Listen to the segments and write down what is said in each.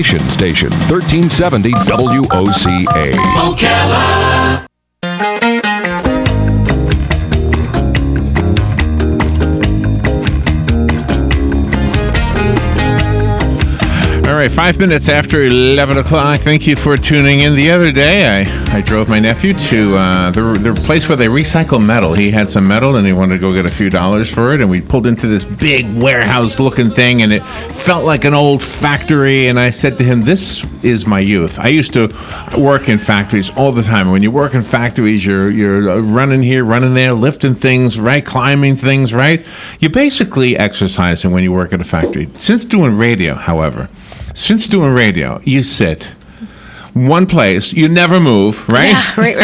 Station 1370 WOCA. Ocala. All right, 5 minutes after 11 o'clock. Thank you for tuning in. The other day, I drove my nephew to the place where they recycle metal. He had some metal, and he wanted to go get a few dollars for it, and we pulled into this big warehouse-looking thing, and it felt like an old factory, and I said to him, this is my youth. I used to work in factories all the time. When you work in factories, you're running here, running there, lifting things, right, climbing things, right? You're basically exercising when you work at a factory. Since doing radio, however, you sit one place, you never move, right? Yeah, right.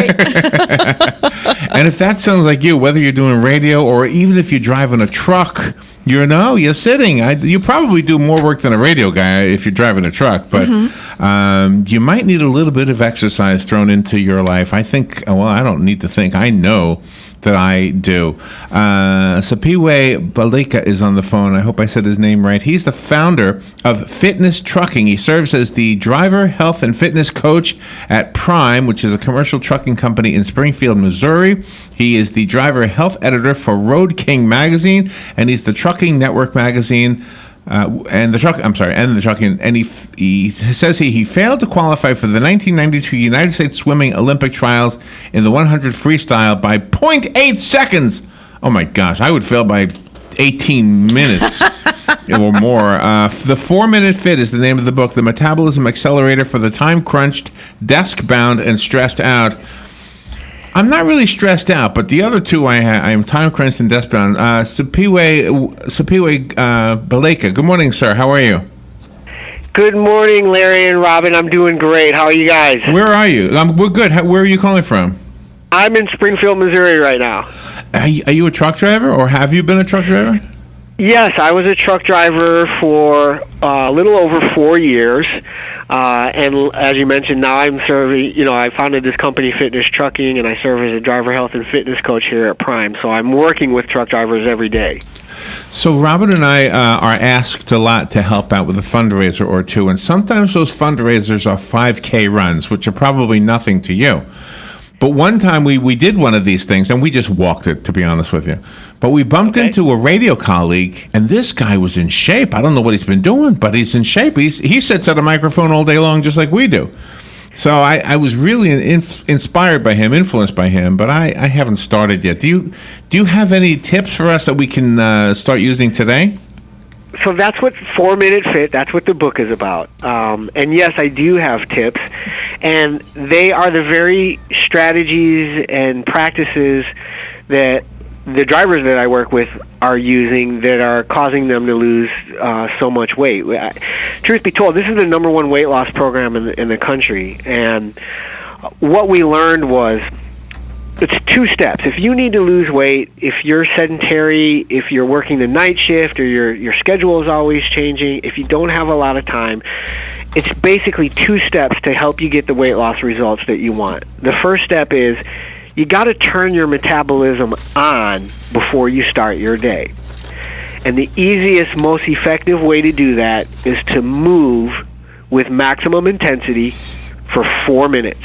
And if that sounds like you, whether you're doing radio or even if you're driving a truck, you're sitting. You probably do more work than a radio guy if you're driving a truck, but you might need a little bit of exercise thrown into your life. I think, well, I don't need to think. I know that I do. Siphiwe Baleka is on the phone. I hope I said his name right. He's the founder of Fitness Trucking. He serves as the driver, health, and fitness coach at Prime, which is a commercial trucking company in Springfield, Missouri. He is the driver health editor for Road King magazine, and he's the Trucking Network magazine. And he says he failed to qualify for the 1992 United States Swimming Olympic Trials in the 100 freestyle by 0.8 seconds. Oh my gosh, I would fail by 18 minutes or more. The 4-Minute Fit is the name of the book, the metabolism accelerator for the time-crunched, desk-bound, and stressed out. I'm not really stressed out, but the other two I am time crunched and desk-bound. Siphiwe Baleka. Good morning, sir. How are you? Good morning, Larry and Robin. I'm doing great. How are you guys? Where are you? We're good. Where are you calling from? I'm in Springfield, Missouri right now. Are you a truck driver, or have you been a truck driver? Yes, I was a truck driver for a little over 4 years. And as you mentioned, now I'm serving, I founded this company, Fitness Trucking, and I serve as a driver health and fitness coach here at Prime. So I'm working with truck drivers every day. So Robin and I are asked a lot to help out with a fundraiser or two, and sometimes those fundraisers are 5K runs, which are probably nothing to you. But one time we did one of these things, and we just walked it, to be honest with you. But we bumped into a radio colleague, and this guy was in shape. I don't know what he's been doing, but he's in shape. He sits at a microphone all day long just like we do. So I was really inspired by him, influenced by him, but I haven't started yet. Do you have any tips for us that we can start using today? So that's what 4-Minute Fit, that's what the book is about. And yes, I do have tips. And they are the very strategies and practices that the drivers that I work with are using that are causing them to lose so much weight. Truth be told, this is the number one weight loss program in the country. And what we learned was it's 2 steps. If you need to lose weight, if you're sedentary, if you're working the night shift or your schedule is always changing, if you don't have a lot of time, it's basically 2 steps to help you get the weight loss results that you want. The first step is you got to turn your metabolism on before you start your day. And the easiest, most effective way to do that is to move with maximum intensity for 4 minutes.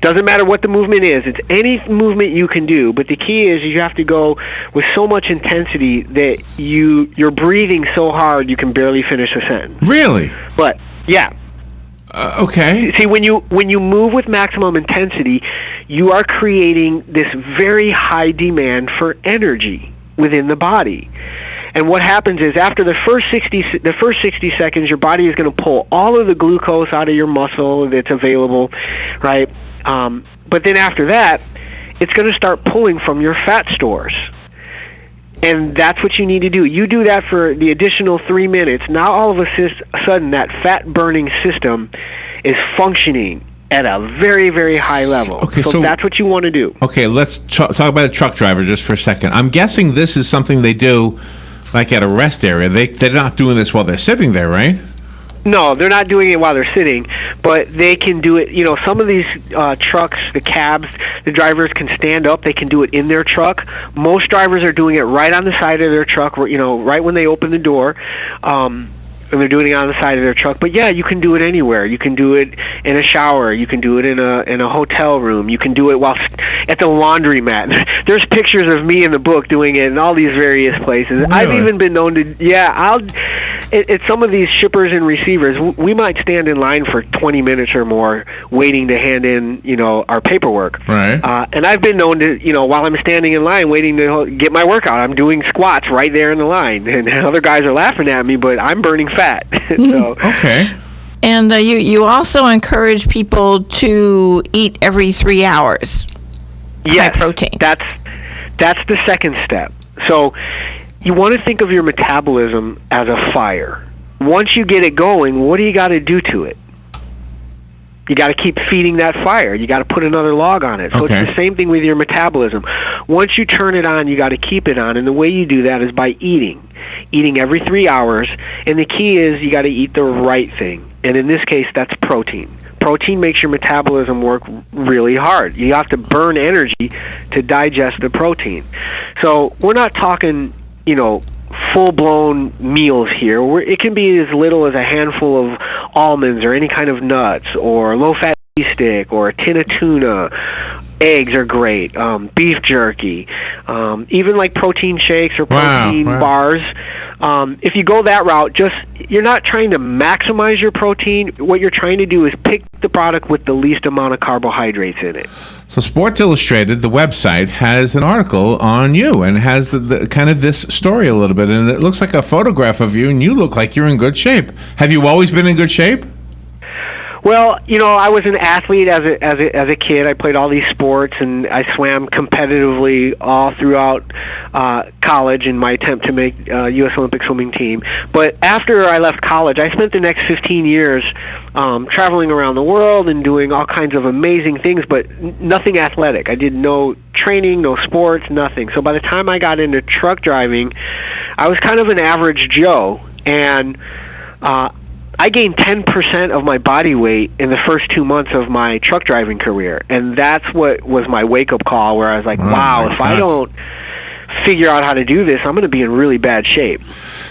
Doesn't matter what the movement is. It's any movement you can do, but the key is you have to go with so much intensity that you're breathing so hard you can barely finish a sentence. Really? But yeah. Okay. See, when you move with maximum intensity, you are creating this very high demand for energy within the body. And what happens is after the first 60 seconds, your body is going to pull all of the glucose out of your muscle that's available, right? But then after that, it's going to start pulling from your fat stores. And that's what you need to do. You do that for the additional 3 minutes. Now all of a sudden, that fat-burning system is functioning at a very, very high level. Okay, so that's what you want to do. Okay, let's talk about a truck driver just for a second. I'm guessing this is something they do like at a rest area. They're not doing this while they're sitting there, right? No, they're not doing it while they're sitting, but they can do it. Some of these trucks, the cabs, the drivers can stand up. They can do it in their truck. Most drivers are doing it right on the side of their truck, right when they open the door. and they're doing it on the side of their truck. But yeah, you can do it anywhere. You can do it in a shower. You can do it in a hotel room. You can do it while at the laundromat. There's pictures of me in the book doing it in all these various places. Really? I've even been known to. Yeah, at some of these shippers and receivers, we might stand in line for 20 minutes or more waiting to hand in, our paperwork. Right. And I've been known to, while I'm standing in line waiting to get my workout, I'm doing squats right there in the line, and other guys are laughing at me, but I'm burning fat. So, okay. And you also encourage people to eat every 3 hours. Yes, high protein. That's the second step. So you want to think of your metabolism as a fire. Once you get it going, what do you got to do to it? You got to keep feeding that fire. You got to put another log on it. So okay. It's the same thing with your metabolism. Once you turn it on, you got to keep it on, and the way you do that is by eating every 3 hours. And the key is you got to eat the right thing, and in this case, that's protein. Protein makes your metabolism work really hard. You have to burn energy to digest the protein. So we're not talking, full-blown meals here. It can be as little as a handful of almonds or any kind of nuts or low-fat cheese stick or a tin of tuna. Eggs are great. Beef jerky. Even like protein shakes or protein bars. If you go that route, you're not trying to maximize your protein. What you're trying to do is pick the product with the least amount of carbohydrates in it. So Sports Illustrated, the website, has an article on you and has the kind of this story a little bit. And it looks like a photograph of you, and you look like you're in good shape. Have you always been in good shape? Well, I was an athlete as a kid. I played all these sports, and I swam competitively all throughout college in my attempt to make U.S. Olympic swimming team. But after I left college, I spent the next 15 years traveling around the world and doing all kinds of amazing things, but nothing athletic. I did no training, no sports, nothing. So by the time I got into truck driving, I was kind of an average Joe, and I gained 10% of my body weight in the first 2 months of my truck driving career, and that's what was my wake-up call, where I was like, wow, if I don't figure out how to do this, I'm going to be in really bad shape.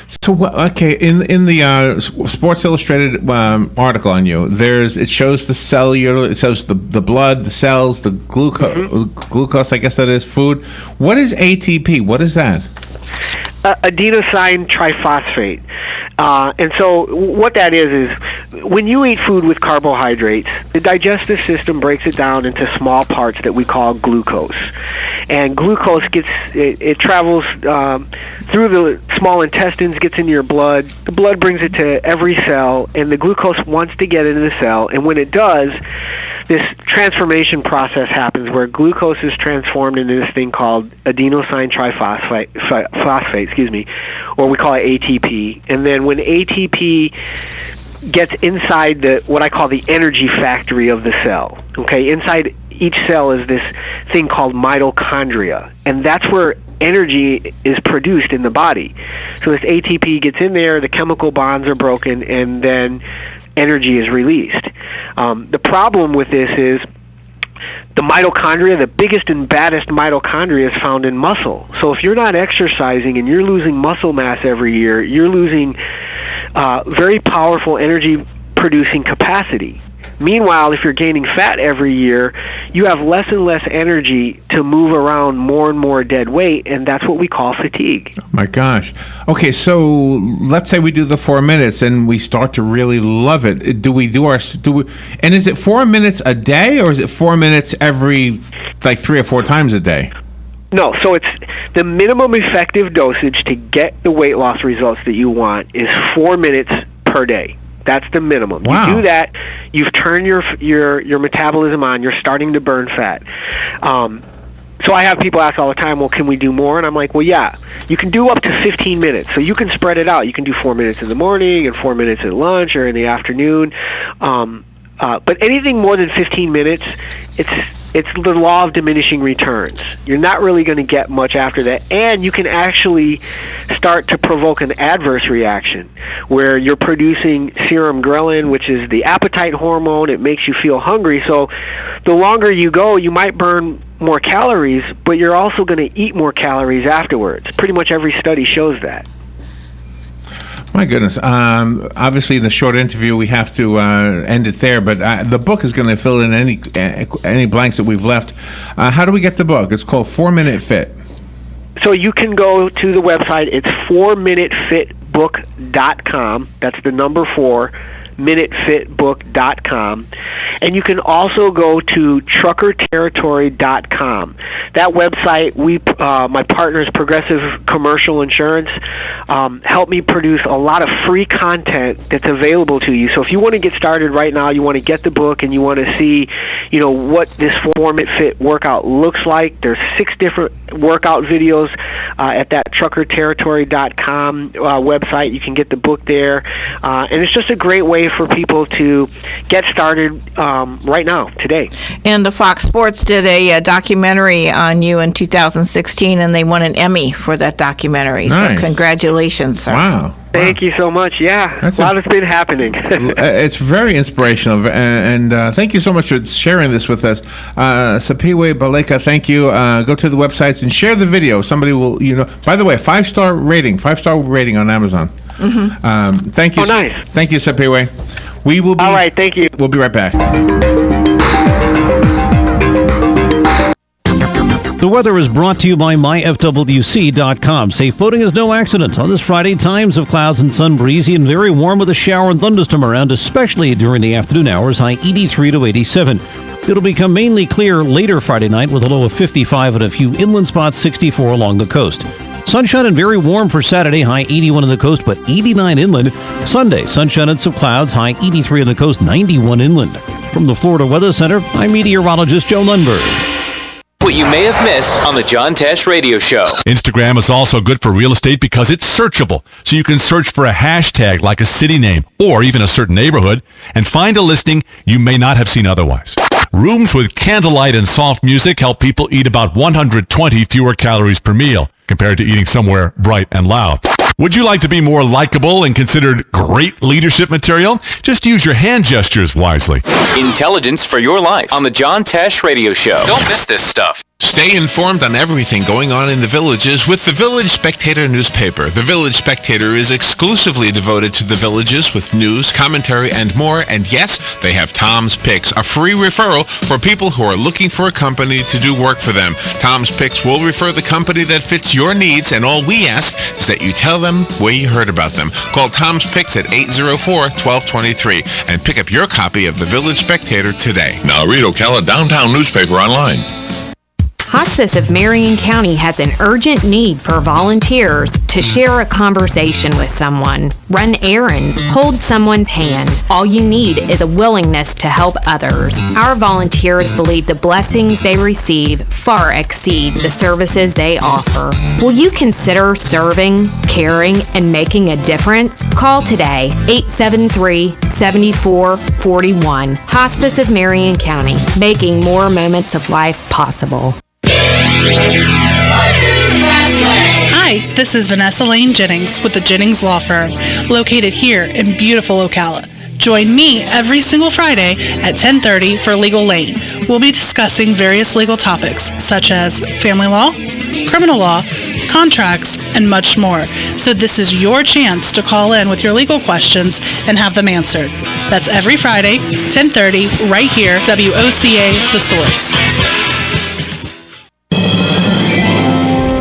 So, okay, in the Sports Illustrated article on you, it shows the cellular, it shows the blood, the cells, the glucose, I guess that is, food. What is ATP? What is that? Adenosine triphosphate. And so what that is when you eat food with carbohydrates, the digestive system breaks it down into small parts that we call glucose. And glucose it travels through the small intestines, gets into your blood. The blood brings it to every cell, and the glucose wants to get into the cell. And when it does, this transformation process happens where glucose is transformed into this thing called adenosine triphosphate, or we call it ATP. And then when ATP gets inside what I call the energy factory of the cell, okay, inside each cell is this thing called mitochondria, and that's where energy is produced in the body. So this ATP gets in there, the chemical bonds are broken, and then energy is released. The problem with this is the mitochondria, the biggest and baddest mitochondria, is found in muscle. So if you're not exercising and you're losing muscle mass every year, you're losing very powerful energy-producing capacity. Meanwhile, if you're gaining fat every year, you have less and less energy to move around more and more dead weight, and that's what we call fatigue. Oh my gosh. Okay, so let's say we do the 4 minutes and we start to really love it. And is it 4 minutes a day, or is it 4 minutes every 3 or 4 times a day? No, so it's the minimum effective dosage to get the weight loss results that you want is 4 minutes per day. That's the minimum. Wow. You do that, you've turned your metabolism on, you're starting to burn fat. So I have people ask all the time, well, can we do more? And I'm like, well, yeah. You can do up to 15 minutes. So you can spread it out. You can do 4 minutes in the morning and 4 minutes at lunch or in the afternoon. But anything more than 15 minutes, it's the law of diminishing returns. You're not really going to get much after that, and you can actually start to provoke an adverse reaction where you're producing serum ghrelin, which is the appetite hormone. It makes you feel hungry. So the longer you go, you might burn more calories, but you're also going to eat more calories afterwards. Pretty much every study shows that. My goodness. Obviously, in the short interview, we have to end it there, but the book is going to fill in any blanks that we've left. How do we get the book? It's called 4 Minute Fit. So you can go to the website. It's 4minutefitbook.com. That's the number 4, minutefitbook.com. And you can also go to truckerterritory.com. That website, my partners, Progressive Commercial Insurance, helped me produce a lot of free content that's available to you. So if you want to get started right now, you want to get the book, and you want to see, what this 4 Minute Fit workout looks like. There's 6 different workout videos at that truckerterritory.com website. You can get the book there, and it's just a great way for people to get started right now, today. And the Fox Sports did a documentary on you in 2016, and they won an Emmy for that documentary. Nice. So congratulations, sir. Wow. Thank you so much. Yeah, a lot has been happening. It's very inspirational, and thank you so much for sharing this with us. Siphiwe, Baleka, thank you. Go to the websites and share the video. Somebody will, by the way, 5-star rating on Amazon. Mm-hmm. Thank you. Oh, nice. Thank you, Siphiwe. We will be. All right, thank you. We'll be right back. The weather is brought to you by myfwc.com. Safe boating is no accident. On this Friday, times of clouds and sun, breezy and very warm with a shower and thunderstorm around, especially during the afternoon hours, high 83 to 87. It'll become mainly clear later Friday night with a low of 55 and a few inland spots, 64 along the coast. Sunshine and very warm for Saturday, high 81 on the coast, but 89 inland. Sunday, sunshine and some clouds, high 83 on the coast, 91 inland. From the Florida Weather Center, I'm meteorologist Joe Lundberg. What you may have missed on the John Tesh Radio Show. Instagram is also good for real estate because it's searchable. So you can search for a hashtag like a city name or even a certain neighborhood and find a listing you may not have seen otherwise. Rooms with candlelight and soft music help people eat about 120 fewer calories per meal compared to eating somewhere bright and loud. Would you like to be more likable and considered great leadership material? Just use your hand gestures wisely. Intelligence for your life on the John Tesh Radio Show. Don't miss this stuff. Stay informed on everything going on in the villages with the Village Spectator newspaper. The Village Spectator is exclusively devoted to the villages with news, commentary, and more. And yes, they have Tom's Picks, a free referral for people who are looking for a company to do work for them. Tom's Picks will refer the company that fits your needs, and all we ask is that you tell them where you heard about them. Call Tom's Picks at 804-1223 and pick up your copy of the Village Spectator today. Now read Ocala Downtown newspaper online. Hospice of Marion County has an urgent need for volunteers to share a conversation with someone, run errands, hold someone's hand. All you need is a willingness to help others. Our volunteers believe the blessings they receive far exceed the services they offer. Will you consider serving, caring, and making a difference? Call today, 873-7441. Hospice of Marion County, making more moments of life possible. Hi, this is Vanessa Lane Jennings with the Jennings Law Firm, located here in beautiful Ocala. Join me every single Friday at 10:30 for Legal Lane. We'll be discussing various legal topics such as family law, criminal law, contracts, and much more. So this is your chance to call in with your legal questions and have them answered. That's every Friday, 10:30, right here, WOCA The Source.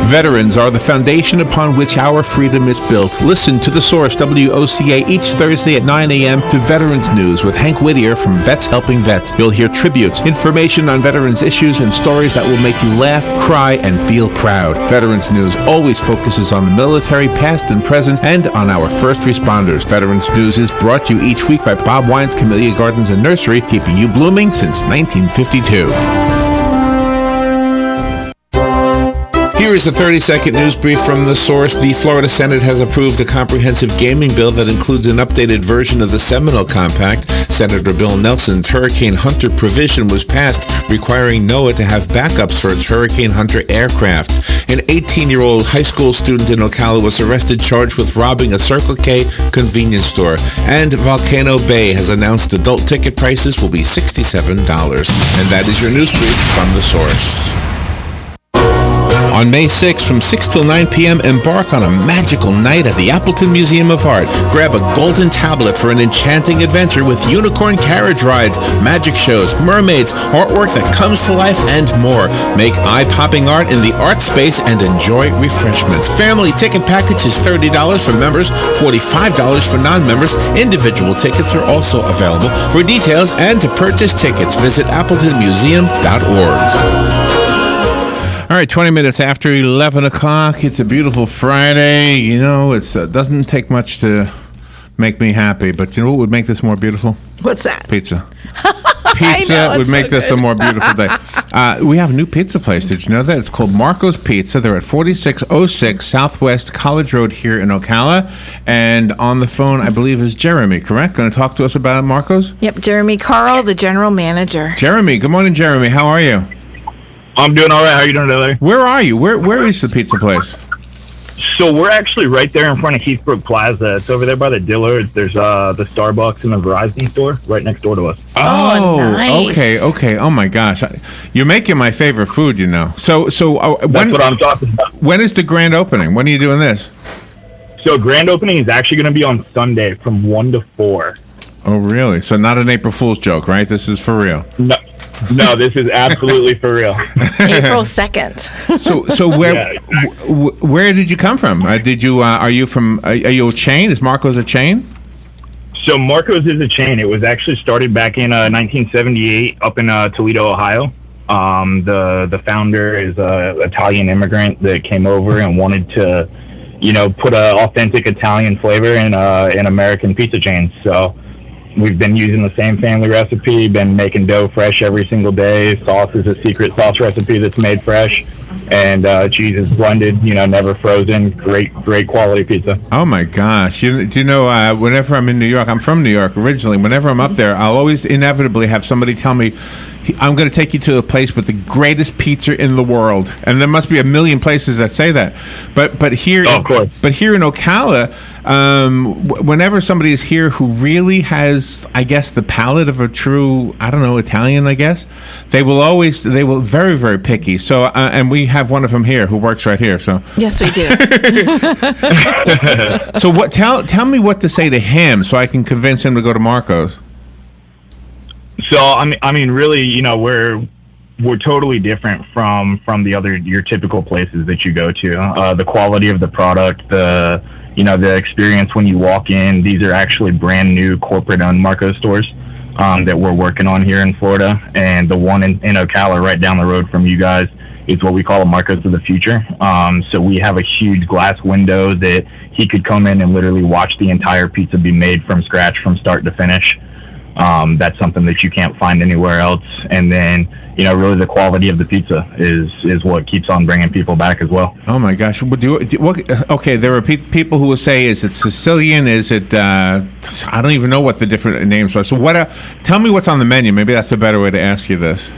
Veterans are the foundation upon which our freedom is built. Listen to The Source, WOCA, each Thursday at 9 a.m. to Veterans News with Hank Whittier from Vets Helping Vets. You'll hear tributes, information on veterans issues, and stories that will make you laugh, cry, and feel proud. Veterans News always focuses on the military, past and present, and on our first responders. Veterans News is brought to you each week by Bob Wine's Camellia Gardens and Nursery, keeping you blooming since 1952. Here is a 30-second news brief from The Source. The Florida Senate has approved a comprehensive gaming bill that includes an updated version of the Seminole Compact. Senator Bill Nelson's Hurricane Hunter provision was passed, requiring NOAA to have backups for its Hurricane Hunter aircraft. An 18-year-old high school student in Ocala was arrested, charged with robbing a Circle K convenience store. And Volcano Bay has announced adult ticket prices will be $67. And that is your news brief from The Source. On May 6th from 6 till 9 p.m., embark on a magical night at the Appleton Museum of Art. Grab a golden tablet for an enchanting adventure with unicorn carriage rides, magic shows, mermaids, artwork that comes to life, and more. Make eye-popping art in the art space and enjoy refreshments. Family ticket package is $30 for members, $45 for non-members. Individual tickets are also available. For details and to purchase tickets, visit appletonmuseum.org. All right, 20 minutes after 11 o'clock. It's a beautiful Friday. You know, it doesn't take much to make me happy. But you know what would make this more beautiful? What's that? Pizza. Pizza would make this a more beautiful day. We have a new pizza place. Did you know that? It's called Marco's Pizza. They're at 4606 Southwest College Road here in Ocala. And on the phone, I believe, is Jeremy, correct? Going to talk to us about Marco's? Yep, Jeremy Carl, the general manager. Jeremy, good morning, Jeremy. How are you? I'm doing all right. How are you doing today? Where are you? Where is the pizza place? So we're actually right there in front of Heathbrook Plaza. It's over there by the Dillards. There's the Starbucks and the Verizon store right next door to us. Oh, nice. Okay. Oh my gosh, you're making my favorite food. You know. So That's what I'm talking about. When is the grand opening? When are you doing this? So grand opening is actually going to be on Sunday from 1 to 4. Oh, really? So not an April Fool's joke, right? This is for real. No, this is absolutely for real. April 2nd. So where did you come from? Are you a chain? Is Marco's a chain? So Marco's is a chain. It was actually started back in 1978 up in Toledo, Ohio. The founder is an Italian immigrant that came over and wanted to, put an authentic Italian flavor in American pizza chains. So we've been using the same family recipe, been making dough fresh every single day. Sauce is a secret sauce recipe that's made fresh. And cheese is blended, never frozen. Great quality pizza. Oh, my gosh. Do you know, whenever I'm in New York, I'm from New York originally. Whenever I'm up there, I'll always inevitably have somebody tell me, I'm going to take you to a place with the greatest pizza in the world. And there must be a million places that say that. But here, of course. But here in Ocala, whenever somebody is here who really has, I guess, the palate of a true, Italian, I guess, they will very, very picky. So, and we have one of them here who works right here. So yes, we do. So tell me what to say to him so I can convince him to go to Marco's. So I mean, really, we're totally different from your typical places that you go to. The quality of the product, the experience when you walk in. These are actually brand new corporate-owned Marco's stores that we're working on here in Florida, and the one in Ocala, right down the road from you guys, is what we call a Marco's of the future. So we have a huge glass window that he could come in and literally watch the entire pizza be made from scratch, from start to finish. That's something that you can't find anywhere else. And then, really the quality of the pizza is what keeps on bringing people back as well. Oh my gosh! Okay, there are people who will say, "Is it Sicilian? Is it?" I don't even know what the different names are. So, tell me what's on the menu. Maybe that's a better way to ask you this.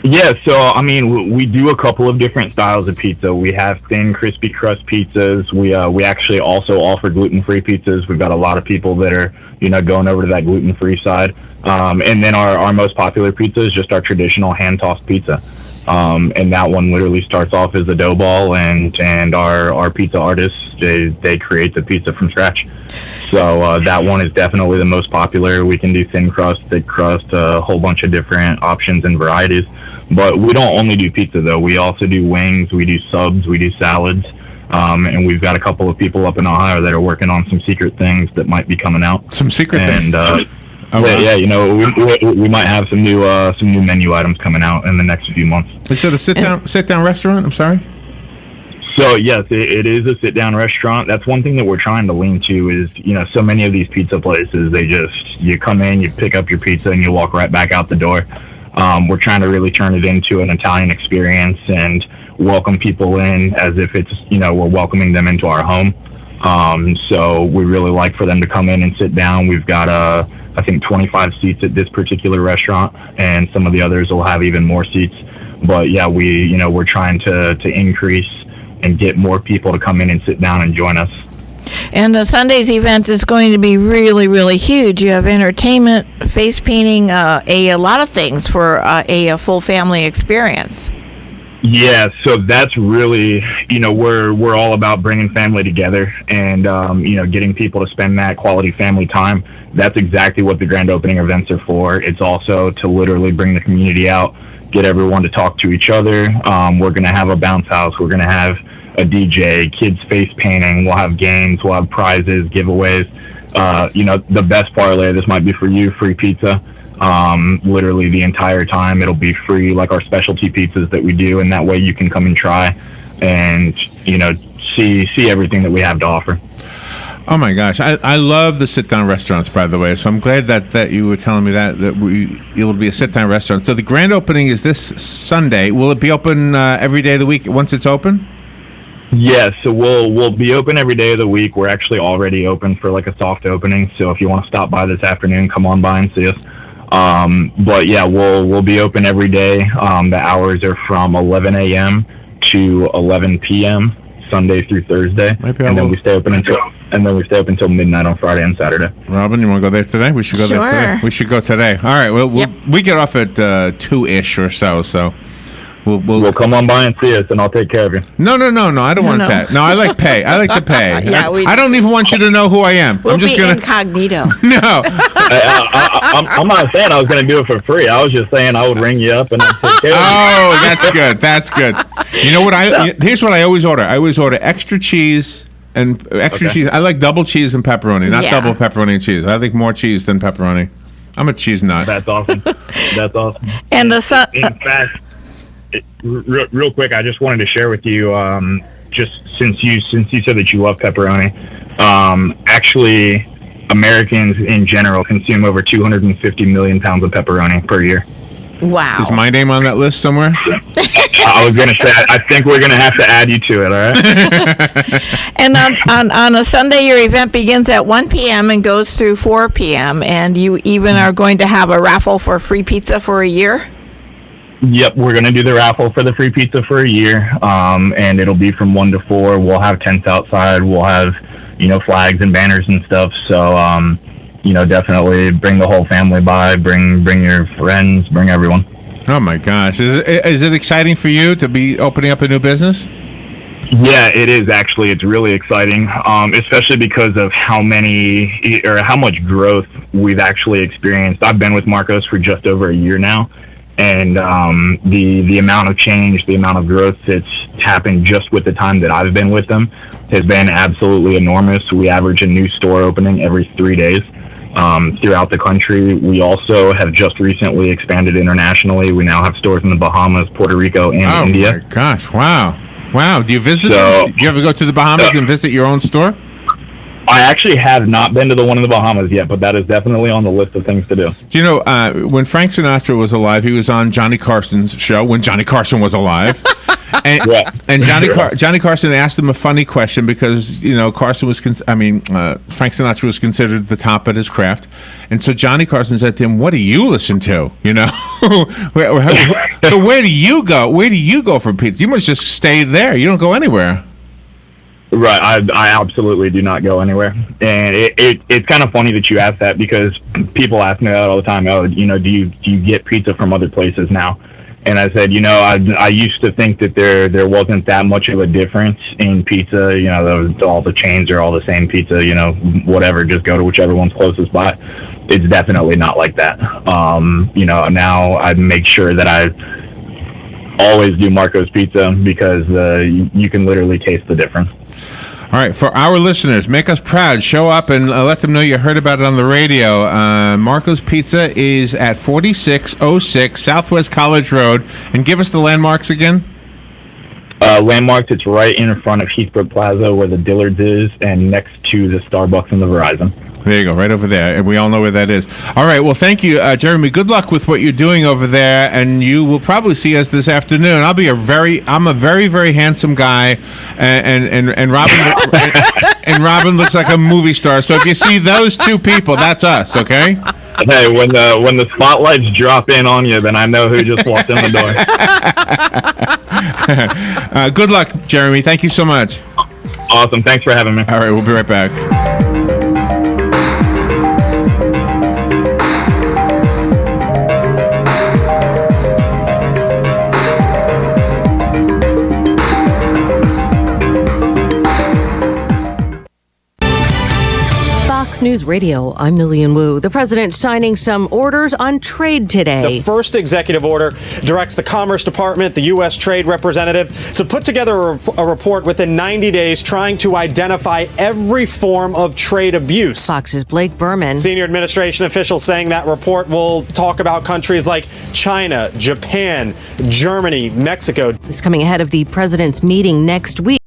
Yeah, so I mean, we do a couple of different styles of pizza. We have thin, crispy crust pizzas. We actually also offer gluten-free pizzas. We've got a lot of people that are going over to that gluten-free side. And then our most popular pizza is just our traditional hand-tossed pizza. And that one literally starts off as a dough ball, and our pizza artists, they create the pizza from scratch. So that one is definitely the most popular. We can do thin crust, thick crust, a whole bunch of different options and varieties. But we don't only do pizza, though. We also do wings, we do subs, we do salads. And we've got a couple of people up in Ohio that are working on some secret things that might be coming out. Some secret things? We might have some new menu items coming out in the next few months. Is it a sit-down restaurant? I'm sorry? So, yes, it is a sit-down restaurant. That's one thing that we're trying to lean to is, so many of these pizza places, you come in, you pick up your pizza, and you walk right back out the door. We're trying to really turn it into an Italian experience and welcome people in as if it's, we're welcoming them into our home. So we really like for them to come in and sit down. We've got, I think 25 seats at this particular restaurant, and some of the others will have even more seats. But yeah, we're trying to increase and get more people to come in and sit down and join us. And Sunday's event is going to be really, really huge. You have entertainment, face painting, a lot of things for a full family experience. Yeah, so that's really, we're all about bringing family together and, getting people to spend that quality family time. That's exactly what the grand opening events are for. It's also to literally bring the community out, get everyone to talk to each other. We're going to have a bounce house. We're going to have a DJ, kids face painting. We'll have games. We'll have prizes, giveaways. The best parlay, this might be for you, free pizza. Literally the entire time it'll be free, like our specialty pizzas that we do, and that way you can come and try and see everything that we have to offer. Oh my gosh, I love the sit down restaurants, by the way, so I'm glad that you were telling me that it'll be a sit down restaurant. So the grand opening is this Sunday. Will it be open every day of the week once it's open? Yes, so we'll be open every day of the week. We're actually already open for like a soft opening, so if you want to stop by this afternoon, come on by and see us. But yeah, we'll be open every day. The hours are from 11 a.m. to 11 p.m. Sunday through Thursday, and then we stay open until midnight on Friday and Saturday. Robin, you want to go there today? We should go there today. We should go today. All right. Well, we get off at 2-ish or so. We'll come on by and see us, and I'll take care of you. No. I don't want that. No, I like pay. I like to pay. I don't even want you to know who I am. We'll I'm just be incognito. No. I'm not saying I was going to do it for free. I was just saying I would ring you up and I'd take care of you. Oh, that's good. That's good. You know what? Here's what I always order. I always order extra cheese and extra cheese. I like double cheese and pepperoni, not double pepperoni and cheese. I like more cheese than pepperoni. I'm a cheese nut. That's awesome. And in fact, real quick, I just wanted to share with you, just since you said that you love pepperoni, actually, Americans in general consume over 250 million pounds of pepperoni per year. Wow. Is my name on that list somewhere? I was going to say, I think we're going to have to add you to it, all right? And on a Sunday, your event begins at 1 p.m. and goes through 4 p.m., and you even are going to have a raffle for free pizza for a year? Yep, we're going to do the raffle for the free pizza for a year, and it'll be from 1 to 4. We'll have tents outside. We'll have, flags and banners and stuff. So, definitely bring the whole family by. Bring your friends. Bring everyone. Oh, my gosh. Is it exciting for you to be opening up a new business? Yeah, it is actually. It's really exciting, especially because of how much growth we've actually experienced. I've been with Marcos for just over a year now. And the amount of change, the amount of growth that's happened just with the time that I've been with them has been absolutely enormous. We average a new store opening every 3 days throughout the country. We also have just recently expanded internationally. We now have stores in the Bahamas, Puerto Rico, and India. Oh, my gosh. Wow. Do you visit? Do you ever go to the Bahamas and visit your own store? I actually have not been to the one in the Bahamas yet, but that is definitely on the list of things to do. Do you know, when Frank Sinatra was alive, he was on Johnny Carson's show when Johnny Carson was alive. And Johnny Carson asked him a funny question because, Carson was, Frank Sinatra was considered the top at his craft. And so Johnny Carson said to him, "What do you listen to? So where do you go? Where do you go for pizza? You must just stay there. You don't go anywhere." Right, I absolutely do not go anywhere, and it's kind of funny that you ask that because people ask me that all the time. Oh, do you get pizza from other places now? And I said, I used to think that there wasn't that much of a difference in pizza. All the chains are all the same pizza. Whatever, just go to whichever one's closest by. It's definitely not like that. Now I make sure that I always do Marco's Pizza because you can literally taste the difference. All right, for our listeners, make us proud. Show up and let them know you heard about it on the radio. Marco's Pizza is at 4606 Southwest College Road. And give us the landmarks again. Landmarks, it's right in front of Heathbrook Plaza where the Dillard's is and next to the Starbucks and the Verizon. There you go, right over there. And we all know where that is. All right, well, thank you, Jeremy. Good luck with what you're doing over there. And you will probably see us this afternoon. I'm a very, very handsome guy. And Robin and Robin looks like a movie star. So if you see those two people, that's us, okay? Hey, when the spotlights drop in on you, then I know who just walked in the door. Good luck, Jeremy. Thank you so much. Awesome. Thanks for having me. All right, we'll be right back. CBS News Radio, I'm Lillian Wu. The president signing some orders on trade today. The first executive order directs the Commerce Department, the U.S. Trade Representative, to put together a report within 90 days trying to identify every form of trade abuse. Fox's Blake Berman. Senior administration officials saying that report will talk about countries like China, Japan, Germany, Mexico. It's coming ahead of the president's meeting next week.